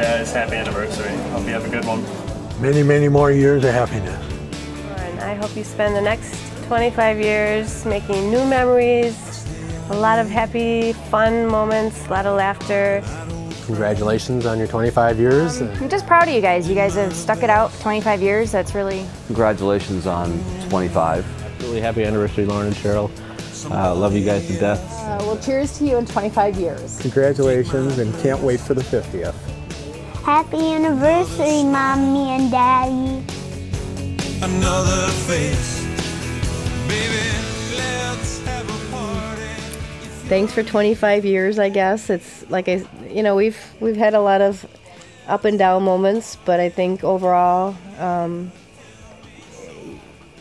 guys happy anniversary. Hope you have a good one. Many, many more years of happiness. And I hope you spend the next 25 years making new memories, a lot of happy, fun moments, a lot of laughter. Congratulations on your 25 years. I'm just proud of you guys. You guys have stuck it out 25 years. That's really... Congratulations on 25. Really happy anniversary, Loren and Cheryl. Love you guys to death. Well, cheers to you in 25 years. Congratulations, and can't wait for the 50th. Happy anniversary, Mommy and Daddy. Another face. Baby, let's have a party. Thanks for 25 years, I guess. It's like we've had a lot of up and down moments, but I think overall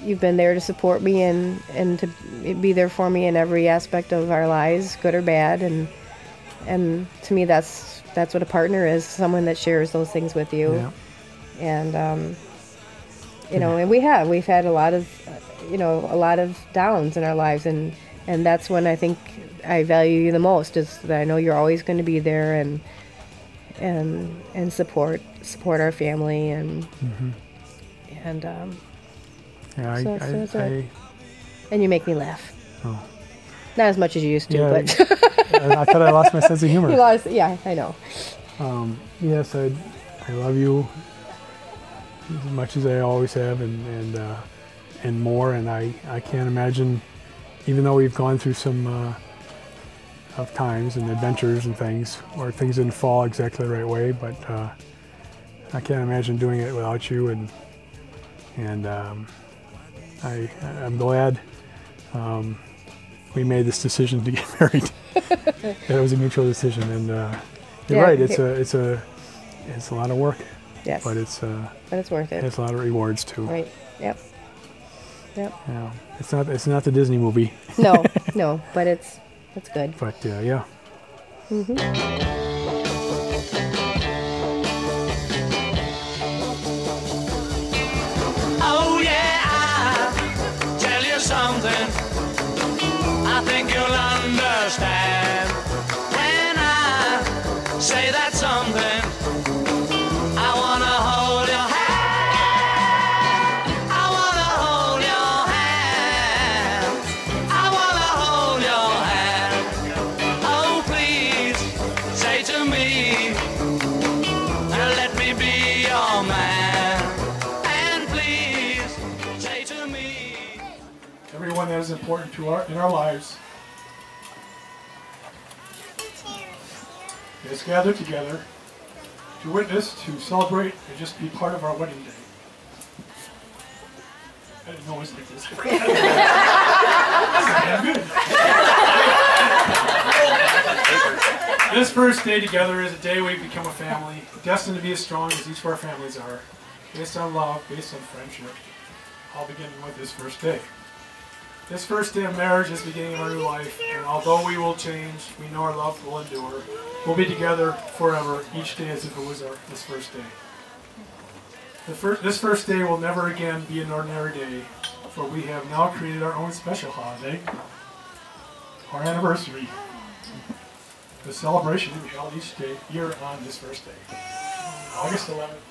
you've been there to support me and to be there for me in every aspect of our lives, good or bad, and to me that's what a partner is, someone that shares those things with you. Yeah. And and we've had a lot of downs in our lives, and that's when I think I value you the most, is that I know you're always going to be there and support our family and and you make me laugh. Oh. Not as much as you used to, but I thought I lost my sense of humor. Yeah, I know. Yes, I love you as much as I always have, and more. And I can't imagine, even though we've gone through some of times and adventures and things where things didn't fall exactly the right way, but I can't imagine doing it without you. And I'm glad we made this decision to get married. It was a mutual decision, and you're right. It's a lot of work. Yes. But it's worth it. It's a lot of rewards too. Right. Yep. Yeah. It's not the Disney movie. No, but it's good. But yeah. Mm-hmm. Something I think you'll understand when I say that something. I wanna hold your hand. I wanna hold your hand. I wanna hold your hand. Oh, please say to me, let me be your man. And please say to me, everyone that is important in our lives is gathered together to witness, to celebrate, and just be part of our wedding day. I didn't know it was like this. This first day together is a day we become a family, destined to be as strong as each of our families are, based on love, based on friendship, all beginning with this first day. This first day of marriage is the beginning of our new life, and although we will change, we know our love will endure. We'll be together forever, each day as if it was this first day. This first day will never again be an ordinary day, for we have now created our own special holiday, our anniversary, the celebration we held each year on this first day, August 11th,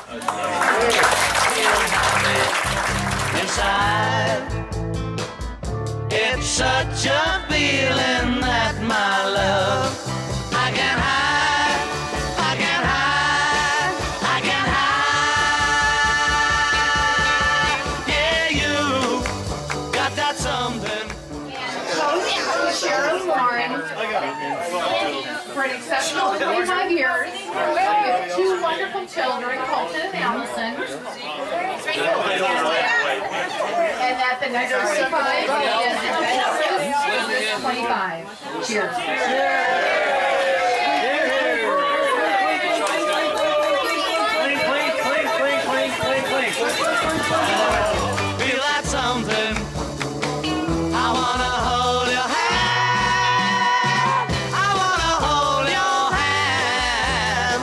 1988. inside. It's such a feeling that my love I can hide, I can hide, I can hide. Yeah, you got that something. Cheryl and Loren, for an exceptional 25 years, we have two wonderful children, Colton and Allison. And that the next 25 is 25. Cheers. Feel that something. I wanna hold your hand. I wanna hold your hand.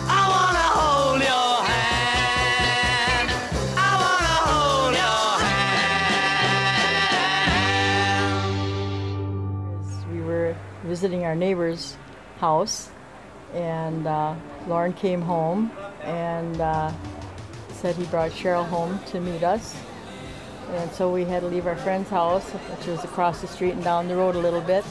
I wanna hold your hand. I wanna hold your hand. We were visiting our neighbor's house, And Loren came home and said he brought Cheryl home to meet us. And so we had to leave our friend's house, which was across the street and down the road a little bit,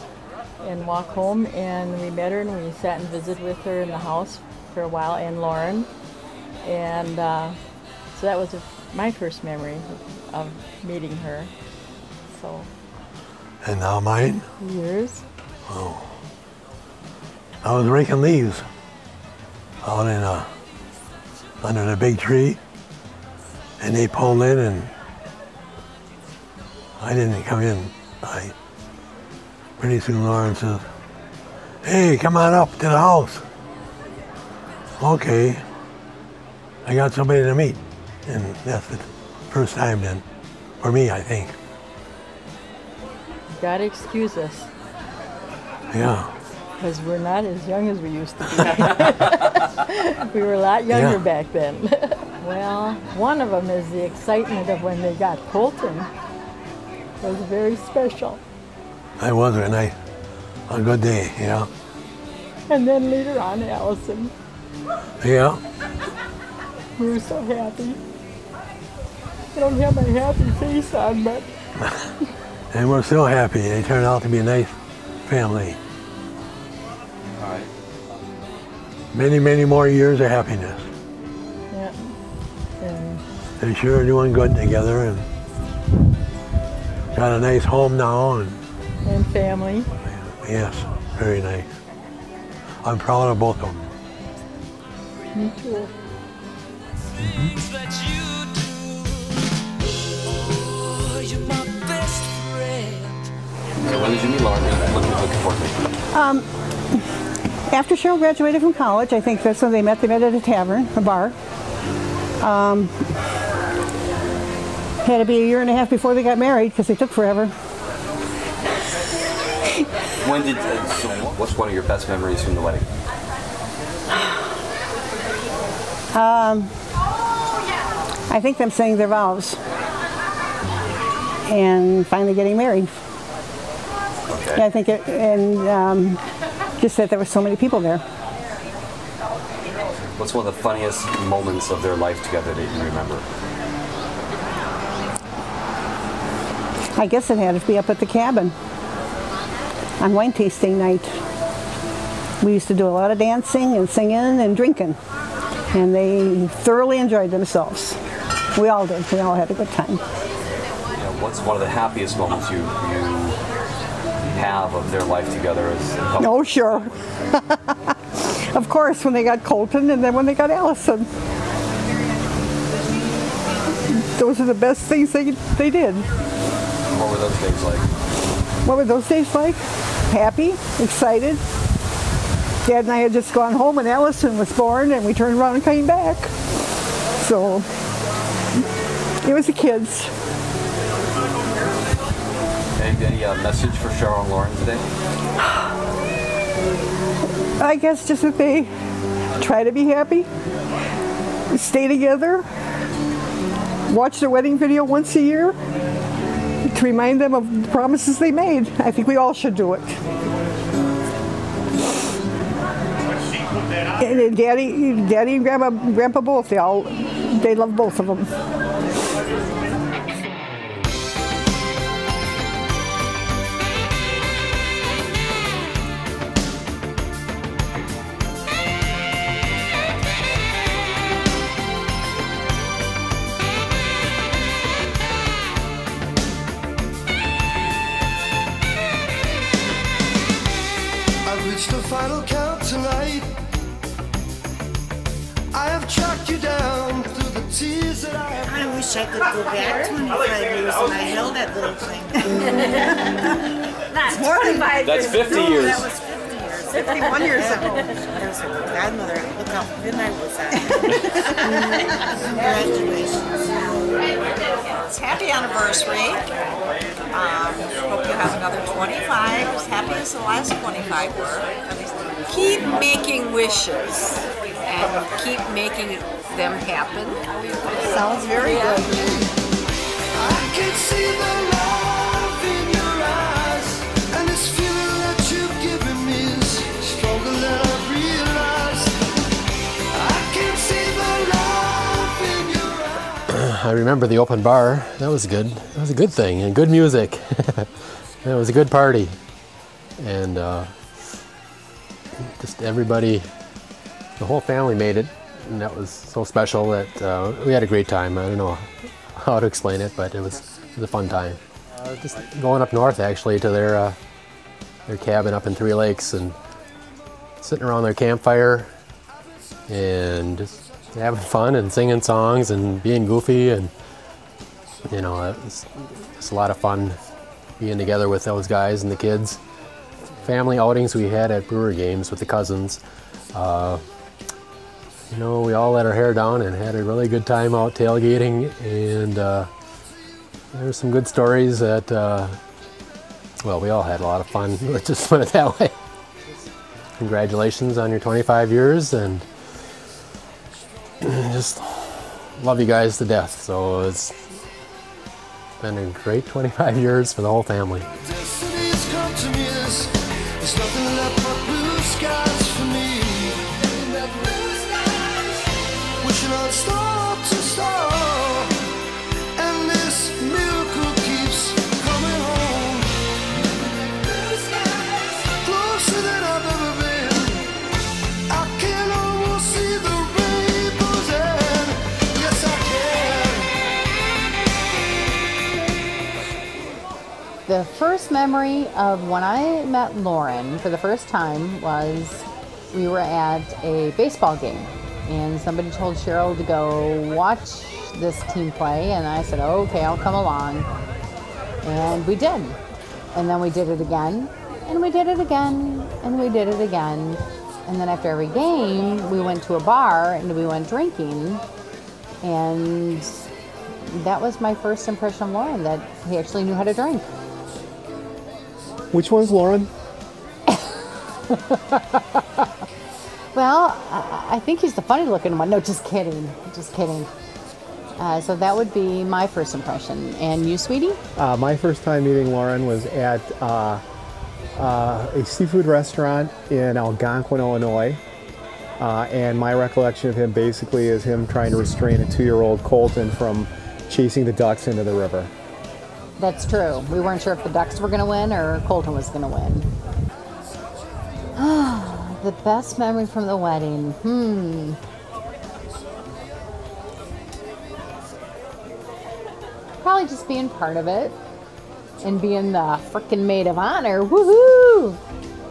and walk home. And we met her and we sat and visited with her in the house for a while, and Loren. And so that was my first memory of meeting her. So. And now mine? Yours? Oh. I was raking leaves out in under the big tree, and they pulled in, and I didn't come in. Pretty soon Loren says, "Hey, come on up to the house." Okay. I got somebody to meet, and that's the first time then, for me, I think. You gotta excuse us. Yeah. Because we're not as young as we used to be. We were a lot younger back then. Well, one of them is the excitement of when they got Colton. It was very special. That was a good day, yeah. And then later on, Allison. Yeah. We were so happy. I don't have my happy face on, but... And we're still happy. They turned out to be a nice family. All right. Many, many more years of happiness. Yeah. And they sure are doing good together and got a nice home now. And family. Yes, very nice. I'm proud of both of them. Me too. So when did you meet Loren? Looking forward to After Cheryl graduated from college, I think that's when they met. They met at a tavern, a bar. Had to be a year and a half before they got married because they took forever. When did? So what's one of your best memories from the wedding? I think them saying their vows and finally getting married. Okay. Yeah, I think it, and just that there were so many people there. What's one of the funniest moments of their life together that you remember? I guess it had to be up at the cabin on wine tasting night. We used to do a lot of dancing and singing and drinking, and they thoroughly enjoyed themselves. We all did. We all had a good time. What's one of the happiest moments you have of their life together as a couple? Oh, sure. Of course, when they got Colton and then when they got Allison. Those are the best things they did. What were those days like? What were those days like? Happy, excited. Dad and I had just gone home and Allison was born, and we turned around and came back. So it was the kids. Any message for Cheryl and Loren today? I guess just that they try to be happy, stay together, watch their wedding video once a year to remind them of the promises they made. I think we all should do it. And Daddy and Grandpa both, they love both of them. The final count tonight. I have tracked you down through the tears that I have. I wish I could go back 25 years when I held that little thing. That's more than 5 years. That's 50 years. That was 50 years. 51 years ago. That's her godmother. Look how thin I was at. Congratulations. It's happy anniversary. Hope you have another 25, as happy as the last 25 were. Keep making wishes and keep making them happen. Sounds very good. I can see the love in your eyes, and this feeling that you've given me is stronger than I realized. I remember the open bar. That was good. That was a good thing, and good music. It was a good party, and just everybody, the whole family made it, and that was so special that we had a great time. I don't know how to explain it, but it was a fun time. Just going up north, actually, to their cabin up in Three Lakes, and sitting around their campfire, and just having fun and singing songs and being goofy, and you know, it was just a lot of fun being together with those guys and the kids. Family outings we had at brewer games with the cousins. You know, we all let our hair down and had a really good time out tailgating, and there's some good stories that, well, we all had a lot of fun, let's just put it that way. Congratulations on your 25 years, and just love you guys to death. So it's been a great 25 years for the whole family. Destiny's come to me, there's nothing left but blue skies for me. Blue skies, wishing I'd stop to start, and this miracle keeps coming home. Blue skies, closer than I've ever been. I can almost see the rainbows, and yes I can. The first memory of when I met Loren for the first time was we were at a baseball game, and somebody told Cheryl to go watch this team play, and I said, okay, I'll come along. And we did. And then we did it again, and we did it again, and we did it again. And then after every game, we went to a bar and we went drinking, and that was my first impression of Loren, that he actually knew how to drink. Which one's Loren? Well, I think he's the funny looking one. No, just kidding. Just kidding. So that would be my first impression. And you, sweetie? My first time meeting Loren was at a seafood restaurant in Algonquin, Illinois. And my recollection of him basically is him trying to restrain a 2-year-old Colton from chasing the ducks into the river. That's true. We weren't sure if the Ducks were going to win or Colton was going to win. The best memory from the wedding. Probably just being part of it and being the frickin' maid of honor. Woohoo!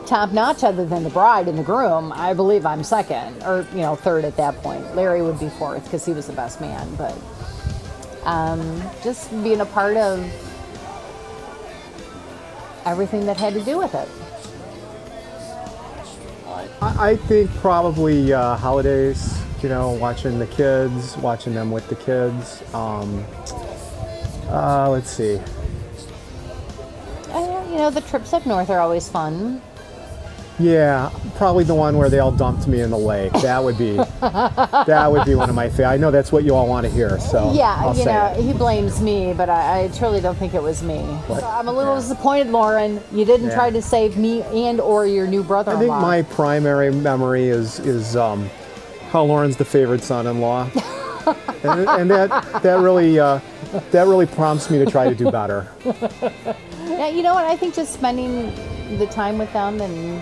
Top notch, other than the bride and the groom. I believe I'm second, or third at that point. Larry would be fourth because he was the best man. But just being a part of everything that had to do with it. I think probably holidays, watching the kids, watching them with the kids. Let's see. The trips up north are always fun. Yeah, probably the one where they all dumped me in the lake. That would be one of my favorites. I know that's what you all want to hear, so yeah, I'll say it. He blames me, but I truly don't think it was me. So I'm a little disappointed, Loren. You didn't try to save me and or your new brother-in-law. I think my primary memory is how Loren's the favorite son-in-law, and that really prompts me to try to do better. Yeah, you know what? I think just spending the time with them and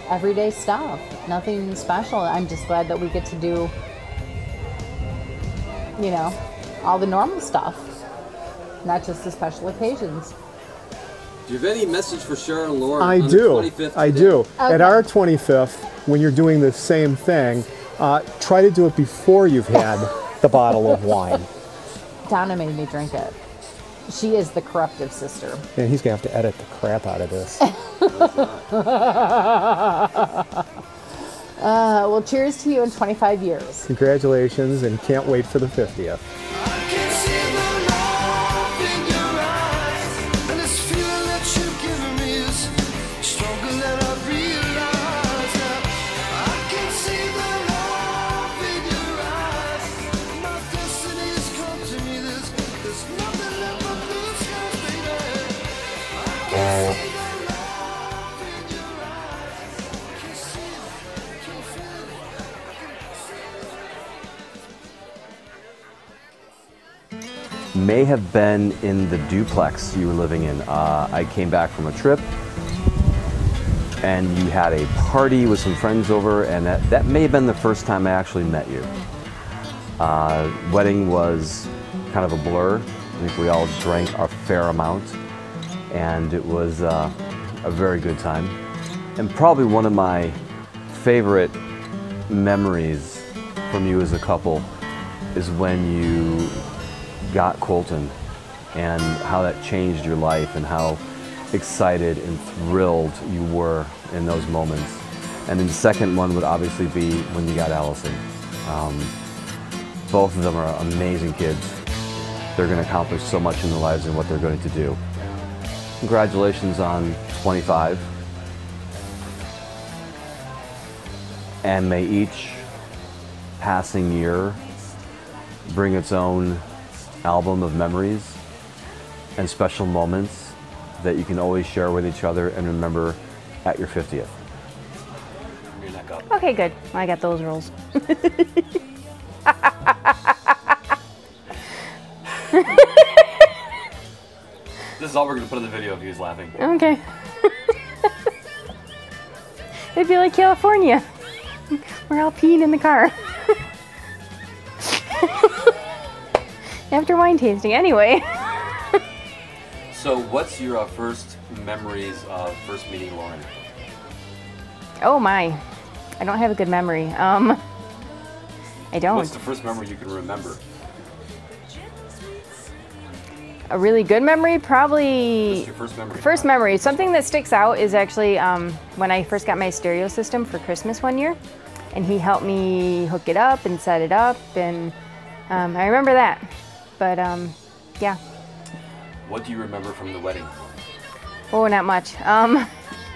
everyday stuff. Nothing special. I'm just glad that we get to do, all the normal stuff, not just the special occasions. Do you have any message for Cheryl and Loren? I do. Okay. At our 25th, when you're doing the same thing, try to do it before you've had the bottle of wine. Donna made me drink it. She is the corruptive sister. And he's going to have to edit the crap out of this. Well, cheers to you in 25 years. Congratulations, and can't wait for the 50th. may have been in the duplex you were living in. I came back from a trip, and you had a party with some friends over, and that may have been the first time I actually met you. Wedding was kind of a blur. I think we all drank a fair amount, and it was a very good time. And probably one of my favorite memories from you as a couple is when you got Colton and how that changed your life and how excited and thrilled you were in those moments. And then the second one would obviously be when you got Allison. Both of them are amazing kids. They're going to accomplish so much in their lives and what they're going to do. Congratulations on 25. And may each passing year bring its own album of memories and special moments that you can always share with each other and remember at your 50th. Your neck up. Okay, good. I got those rules. This is all we're going to put in the video of you laughing. Okay. It'd be like California. We're all peeing in the car. After wine tasting, anyway. So what's your first memories of first meeting Loren? Oh my. I don't have a good memory. I don't. What's the first memory you can remember? A really good memory? Probably... What's your first memory? First memory. Something that sticks out is actually when I first got my stereo system for Christmas one year. And he helped me hook it up and set it up. And I remember that. But yeah. What do you remember from the wedding? Oh, not much. I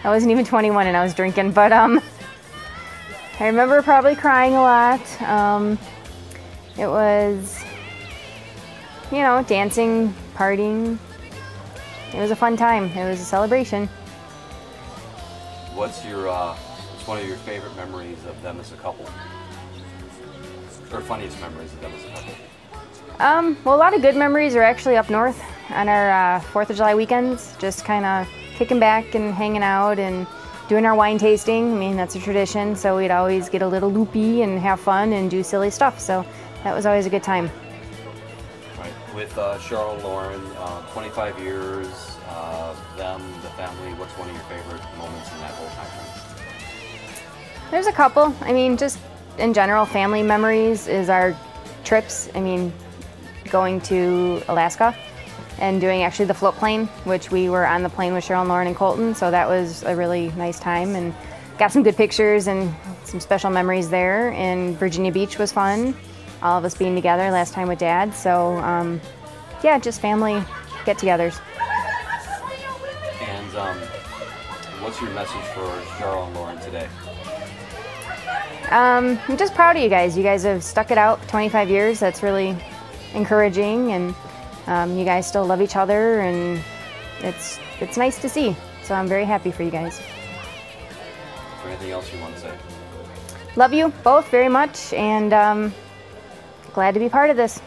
wasn't even 21 and I was drinking. But I remember probably crying a lot. It was, you know, dancing, partying. It was a fun time. It was a celebration. What's one of your favorite memories of them as a couple? Or funniest memories of them as a couple? Well, a lot of good memories are actually up north on our 4th of July weekends. Just kind of kicking back and hanging out and doing our wine tasting. I mean, that's a tradition. So we'd always get a little loopy and have fun and do silly stuff. So that was always a good time. Right. With Cheryl and Loren, 25 years, them, the family, what's one of your favorite moments in that whole time frame? There's a couple. I mean, just in general, family memories is our trips. I mean, going to Alaska and doing actually the float plane, which we were on the plane with Cheryl and Loren and Colton. So that was a really nice time and got some good pictures and some special memories there. And Virginia Beach was fun. All of us being together last time with Dad. So yeah, just family get-togethers. And what's your message for Cheryl and Loren today? I'm just proud of you guys. You guys have stuck it out 25 years. That's really encouraging, and you guys still love each other, and it's nice to see. So I'm very happy for you guys. Is there anything else you want to say? Love you both very much, and glad to be part of this.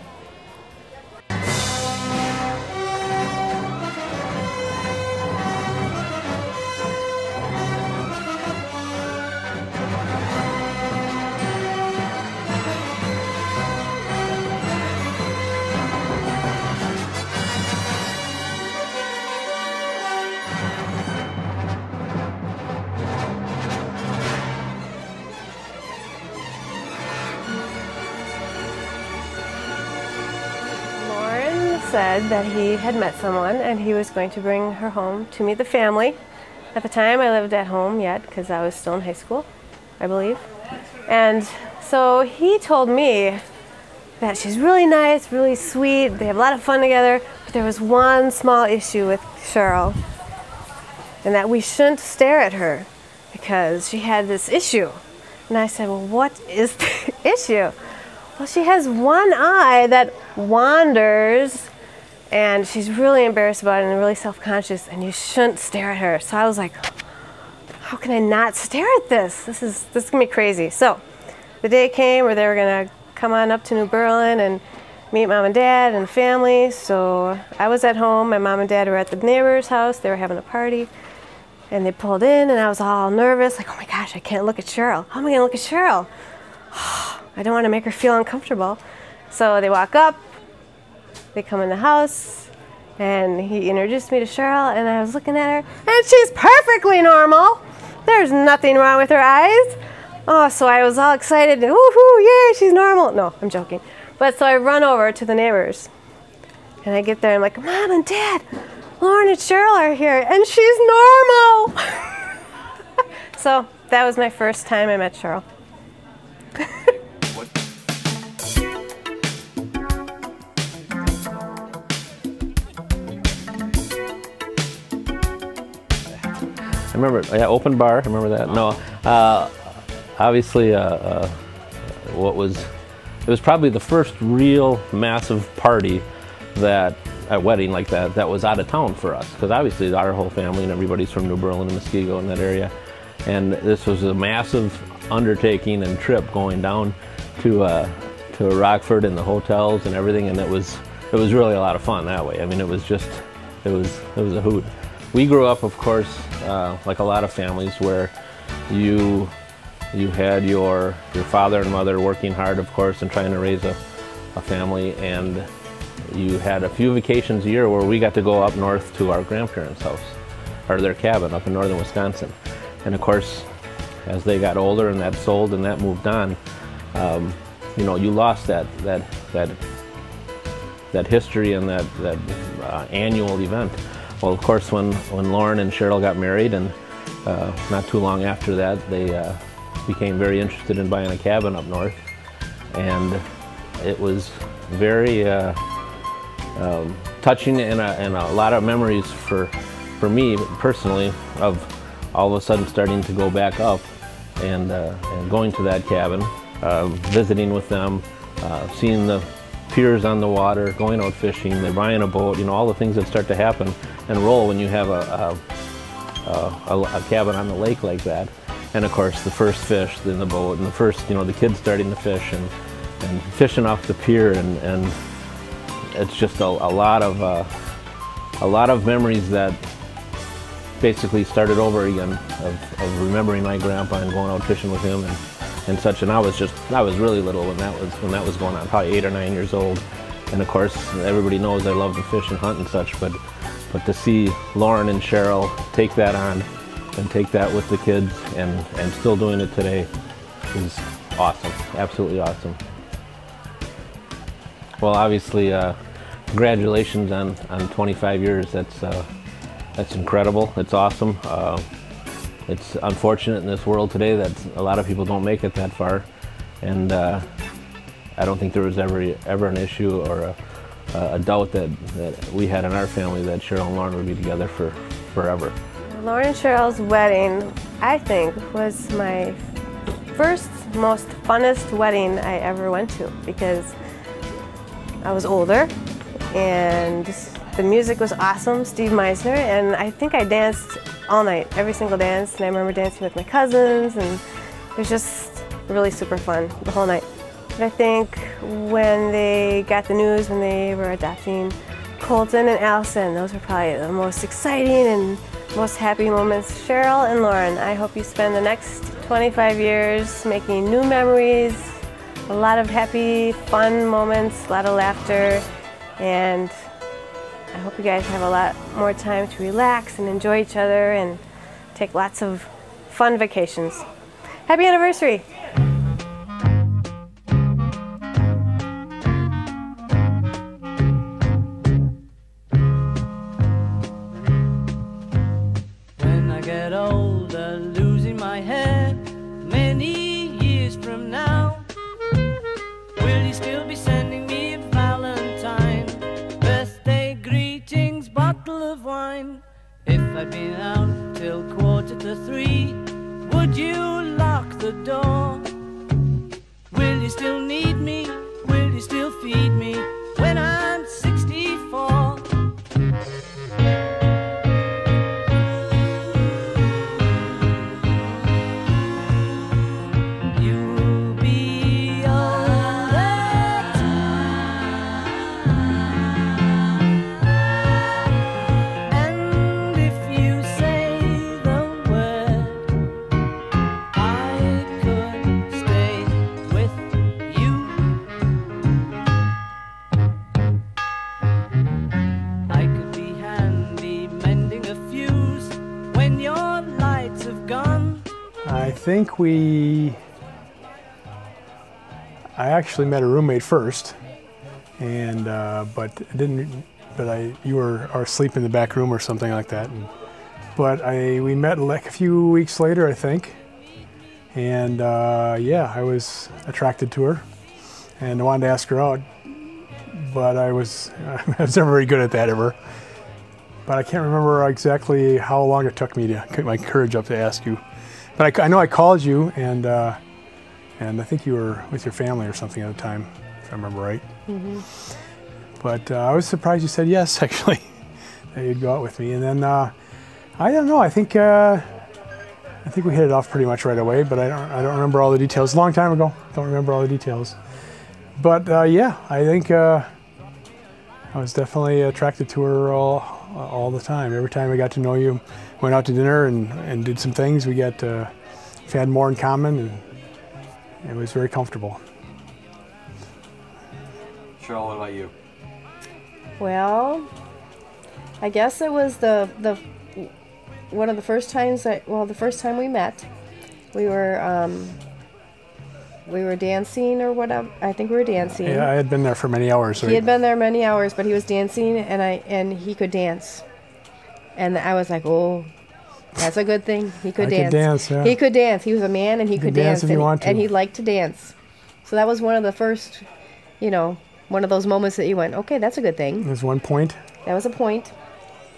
Said that he had met someone and he was going to bring her home to meet the family. At the time I lived at home yet because I was still in high school, I believe. And so he told me that she's really nice, really sweet, they have a lot of fun together, but there was one small issue with Cheryl, and that we shouldn't stare at her because she had this issue. And I said, well, what is the issue? Well, she has one eye that wanders, and she's really embarrassed about it and really self-conscious, and you shouldn't stare at her. So I was like, how can I not stare at this? This is gonna be crazy. So the day came where they were gonna come on up to New Berlin and meet mom and dad and family. So I was at home. My mom and dad were at the neighbor's house. They were having a party. And they pulled in, and I was all nervous, like, oh my gosh, I can't look at Cheryl. How am I going to look at Cheryl? I don't want to make her feel uncomfortable. So they walk up, they come in the house, and he introduced me to Cheryl, and I was looking at her, and she's perfectly normal. There's nothing wrong with her eyes. Oh, so I was all excited, and woohoo, yay, she's normal. No, I'm joking. But so I run over to the neighbors, and I get there, and I'm like, Mom and Dad, Loren and Cheryl are here, and she's normal. So that was my first time I met Cheryl. I remember, yeah, open bar, I remember that. No, obviously, it was probably the first real massive party that, a wedding like that was out of town for us, because obviously our whole family and everybody's from New Berlin and Muskego in that area, and this was a massive undertaking and trip going down to Rockford and the hotels and everything, and it was really a lot of fun that way. I mean, it was a hoot. We grew up, of course, like a lot of families, where you had your father and mother working hard, of course, and trying to raise a family, and you had a few vacations a year where we got to go up north to our grandparents' house, or their cabin up in northern Wisconsin. And of course, as they got older and that sold and that moved on, you know, you lost that history and that annual event. Well, of course, when Loren and Cheryl got married, and not too long after that, they became very interested in buying a cabin up north, and it was very touching and a lot of memories for me personally, of all of a sudden starting to go back up and going to that cabin, visiting with them, seeing the piers on the water, going out fishing, they're buying a boat, you know, all the things that start to happen and roll when you have a cabin on the lake like that. And of course the first fish in the boat, and the first, you know, the kids starting to fish and fishing off the pier, and it's just a lot of memories that basically started over again, of remembering my grandpa and going out fishing with him and such. And I was really little when that was going on, probably 8 or 9 years old. And of course, everybody knows I love to fish and hunt and such, but to see Loren and Cheryl take that on and take that with the kids and still doing it today is awesome, absolutely awesome. Well, obviously, congratulations on 25 years. That's incredible. It's awesome. It's unfortunate in this world today that a lot of people don't make it that far, and I don't think there was ever an issue or a doubt that we had in our family that Cheryl and Loren would be together for forever. Loren and Cheryl's wedding, I think, was my first, most funnest wedding I ever went to, because I was older and the music was awesome, Steve Meisner, and I think I danced all night, every single dance, and I remember dancing with my cousins, and it was just really super fun the whole night. But I think when they got the news when they were adopting Colton and Allison, those were probably the most exciting and most happy moments. Cheryl and Loren, I hope you spend the next 25 years making new memories, a lot of happy, fun moments, a lot of laughter, and I hope you guys have a lot more time to relax and enjoy each other and take lots of fun vacations. Happy anniversary! When I get older, losing my head, many years from now, will you still be sending me a Valentine? Birthday greetings, bottle of wine. If I'd been out till 2:45, would you lock the door? Will you still need me? Will you still feed me when I'm 64? You'll be all the time. think I actually met a roommate first, and you were asleep in the back room or something like that. We met like a few weeks later, I think, and yeah, I was attracted to her, and I wanted to ask her out, but I was never very good at that ever. But I can't remember exactly how long it took me to get my courage up to ask you. But I know I called you, and I think you were with your family or something at the time, if I remember right. Mm-hmm. But I was surprised you said yes, actually, that you'd go out with me. And then I don't know. I think we hit it off pretty much right away. But I don't remember all the details. A long time ago. Don't remember all the details. But yeah, I think I was definitely attracted to her all the time. Every time I got to know you, went out to dinner and did some things. We had more in common, and it was very comfortable. Cheryl, what about you? Well, I guess it was one of the first times the first time we met, we were dancing or whatever. I think we were dancing. Yeah, I had been there for many hours. Right? He had been there many hours, but he was dancing, and he could dance. And I was like, oh, that's a good thing. He could dance. Could dance, yeah. He could dance. He was a man, and he could dance if you want to. And he liked to dance. So that was one of the first, one of those moments that you went, okay, that's a good thing. There's one point. That was a point.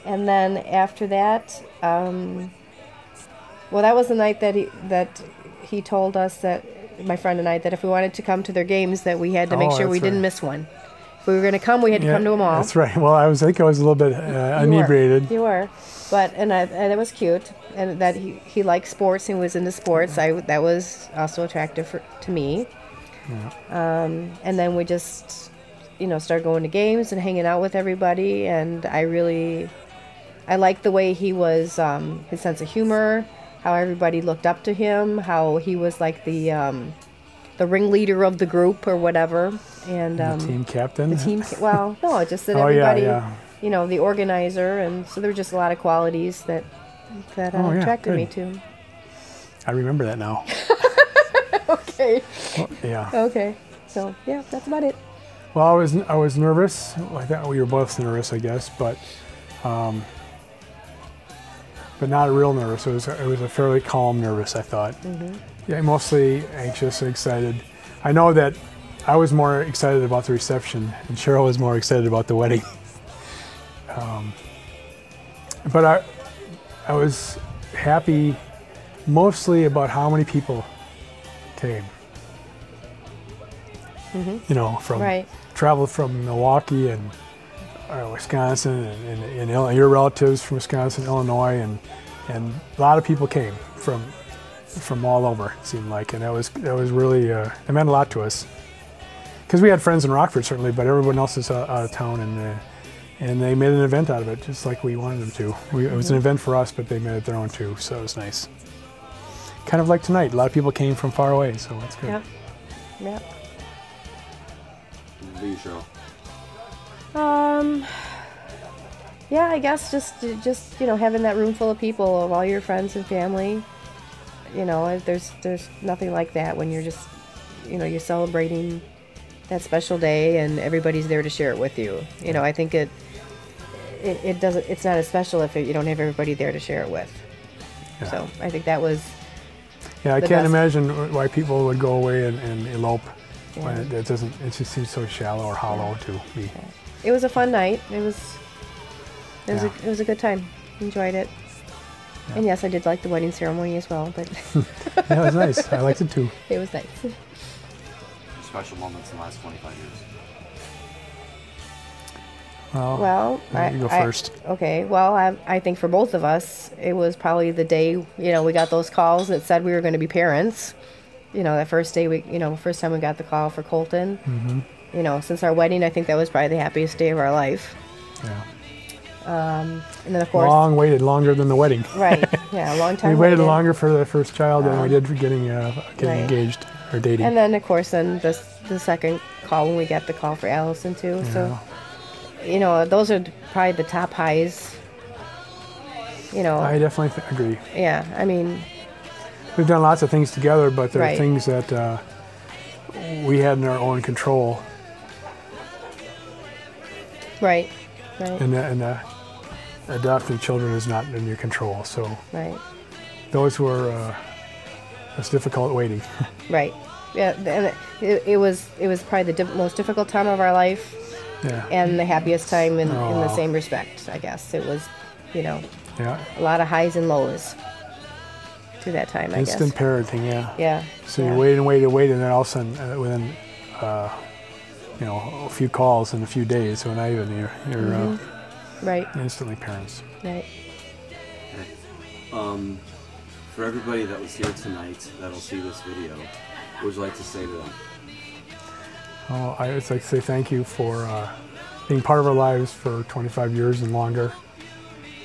And then after that, that was the night that he told us, that my friend and I, that if we wanted to come to their games, that we had to make sure we didn't miss one. If we were going to come, we had to come to them all. That's right. Well, I think I was a little bit inebriated. You were. But and it was cute, and that he liked sports and was into sports. That was also attractive to me. Yeah. And then we just, started going to games and hanging out with everybody. And I liked the way he was, his sense of humor, how everybody looked up to him, how he was like the ringleader of the group or whatever. And the team captain. No, just that everybody, the organizer, and so there were just a lot of qualities that attracted me to him. I remember that now. Okay. Well, yeah. Okay. So yeah, that's about it. Well, I was nervous. I thought we were both nervous, I guess, but not real nervous. It was a fairly calm nervous, I thought. Mm-hmm. Yeah, mostly anxious and excited. I know that I was more excited about the reception, and Cheryl was more excited about the wedding. But I was happy mostly about how many people came. Mm-hmm. Traveled from Milwaukee and Wisconsin, and your relatives from Wisconsin, Illinois, and a lot of people came from all over, it seemed like, and that was really it meant a lot to us, because we had friends in Rockford certainly, but everyone else is out of town, and they made an event out of it, just like we wanted them to. It was an event for us, but they made it their own too, so it was nice. Kind of like tonight, a lot of people came from far away, so that's good. Yeah. What are you, Cheryl? Yeah, I guess just having that room full of people, of all your friends and family. There's nothing like that when you're just, you're celebrating that special day and everybody's there to share it with you. I think it's not as special if you don't have everybody there to share it with. Yeah. So I think that was. Yeah, I can't imagine why people would go away and elope when it just seems so shallow or hollow to me. It was a fun night. It was a good time. Enjoyed it. Yeah. And yes, I did like the wedding ceremony as well. But yeah, it was nice. I liked it too. It was nice. Special moments in the last 25 years. Well, you go first. Okay. Well, I think for both of us, it was probably the day we got those calls that said we were going to be parents. That first day first time we got the call for Colton. Mm-hmm. Since our wedding, I think that was probably the happiest day of our life. Yeah. And then of course. Waited longer than the wedding. Right. Yeah, a long time. We waited longer for the first child than we did for getting engaged or dating. And then of course, the second call when we got the call for Allison too. Yeah. So, those are probably the top highs. I definitely agree. Yeah, I mean, we've done lots of things together, but there are Right. things that we had in our own control. Right. Right. And adopting children is not in your control. So Right. those were it's difficult waiting. Right. Yeah. And it was probably the most difficult time of our life. Yeah. And the happiest time in the wow. same respect, I guess. It was, you know, Yeah. a lot of highs and lows to that time, I guess. Instant parenting, yeah. Yeah. So yeah. you wait and wait and wait, and then all of a sudden, within you know, a few calls in a few days, so not even you're right. instantly parents. Right. For everybody that was here tonight that'll see this video, what would you like to say to them? Oh, I would like to say thank you for being part of our lives for 25 years and longer,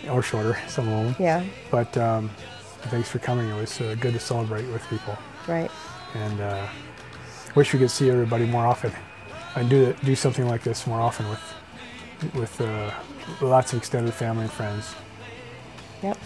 or shorter, some of them. Yeah. But thanks for coming. It was good to celebrate with people. Right. And wish we could see everybody more often, and do something like this more often with lots of extended family and friends. Yep.